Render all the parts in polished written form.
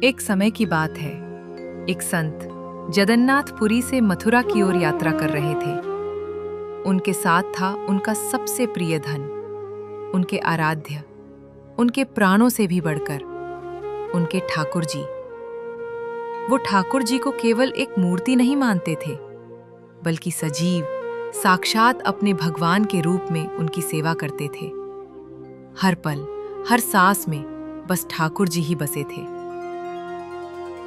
एक समय की बात है। एक संत जगन्नाथपुरी से मथुरा की ओर यात्रा कर रहे थे। उनके साथ था उनका सबसे प्रिय धन, उनके आराध्य, उनके प्राणों से भी बढ़कर उनके ठाकुर जी। वो ठाकुर जी को केवल एक मूर्ति नहीं मानते थे, बल्कि सजीव, साक्षात अपने भगवान के रूप में उनकी सेवा करते थे। हर पल, हर सांस में बस ठाकुर जी ही बसे थे।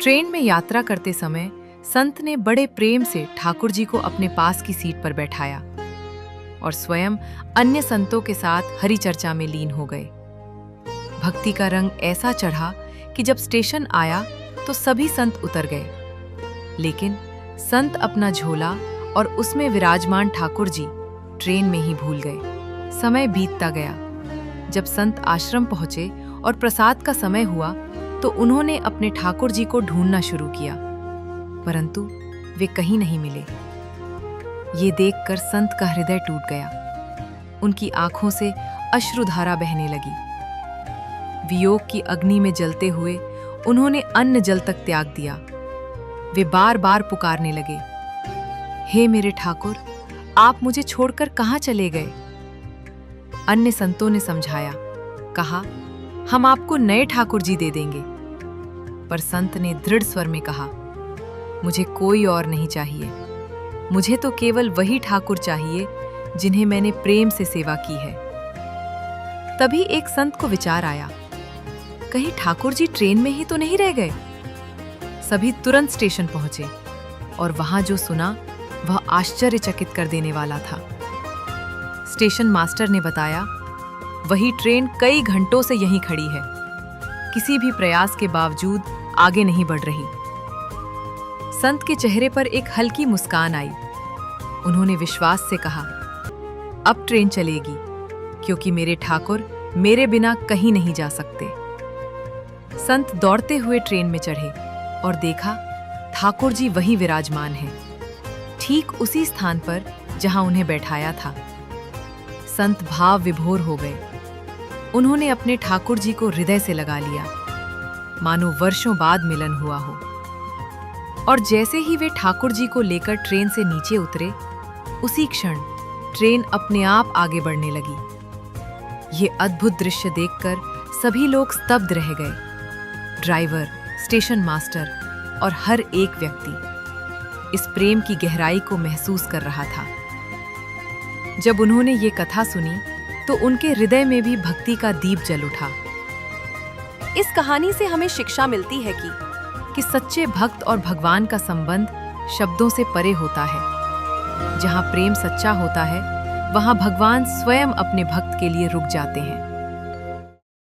ट्रेन में यात्रा करते समय संत ने बड़े प्रेम से ठाकुर जी को अपने पास की सीट पर बैठाया और स्वयं अन्य संतों के साथ हरि चर्चा में लीन हो गए। भक्ति का रंग ऐसा चढ़ा कि जब स्टेशन आया तो सभी संत उतर गए, लेकिन संत अपना झोला और उसमें विराजमान ठाकुर जी ट्रेन में ही भूल गए। समय बीतता गया। जब संत आश्रम पहुंचे और प्रसाद का समय हुआ तो उन्होंने अपने ठाकुर जी को ढूंढना शुरू किया, परंतु वे कहीं नहीं मिले। ये देखकर संत का हृदय टूट गया। उनकी आंखों से अश्रुधारा बहने लगी। वियोग की अग्नि में जलते हुए उन्होंने अन्न जल तक त्याग दिया। वे बार बार पुकारने लगे, हे मेरे ठाकुर, आप मुझे छोड़कर कहाँ चले गए? अन्य संतों ने समझाया, कहा, हम आपको नए ठाकुर जी दे देंगे। पर संत ने दृढ़ स्वर में कहा, मुझे कोई और नहीं चाहिए। मुझे तो केवल वही ठाकुर चाहिए जिन्हें मैंने प्रेम से सेवा की है। तभी एक संत को विचार आया, कहीं ठाकुर जी ट्रेन में ही तो नहीं रह गए? सभी तुरंत स्टेशन पहुंचे और वहां जो सुना वह आश्चर्यचकित कर देने वाला था। स्टेशन मास्टर ने बताया, वही ट्रेन कई घंटों से यहीं खड़ी है, किसी भी प्रयास के बावजूद आगे नहीं बढ़ रही। संत के चेहरे पर एक हल्की मुस्कान आई। उन्होंने विश्वास से कहा, अब ट्रेन चलेगी, क्योंकि मेरे ठाकुर मेरे बिना कहीं नहीं जा सकते। संत दौड़ते हुए ट्रेन में चढ़े और देखा ठाकुर जी वहीं विराजमान हैं, ठीक उसी स्थान पर जहां उन्हें बैठाया था। संत भाव विभोर हो गए। उन्होंने अपने ठाकुर जी को हृदय से लगा लिया, मानो वर्षों बाद मिलन हुआ हो। और जैसे ही वे ठाकुर जी को लेकर ट्रेन से नीचे उतरे, उसी क्षण ट्रेन अपने आप आगे बढ़ने लगी। ये अद्भुत दृश्य देखकर सभी लोग स्तब्ध रह गए। ड्राइवर, स्टेशन मास्टर और हर एक व्यक्ति इस प्रेम की गहराई को महसूस कर रहा था। जब उन्होंने ये कथा सुनी तो उनके हृदय में भी भक्ति का दीप जल उठा। इस कहानी से हमें शिक्षा मिलती है कि सच्चे भक्त और भगवान का संबंध शब्दों से परे होता है। जहाँ प्रेम सच्चा होता है, वहाँ भगवान स्वयं अपने भक्त के लिए रुक जाते हैं।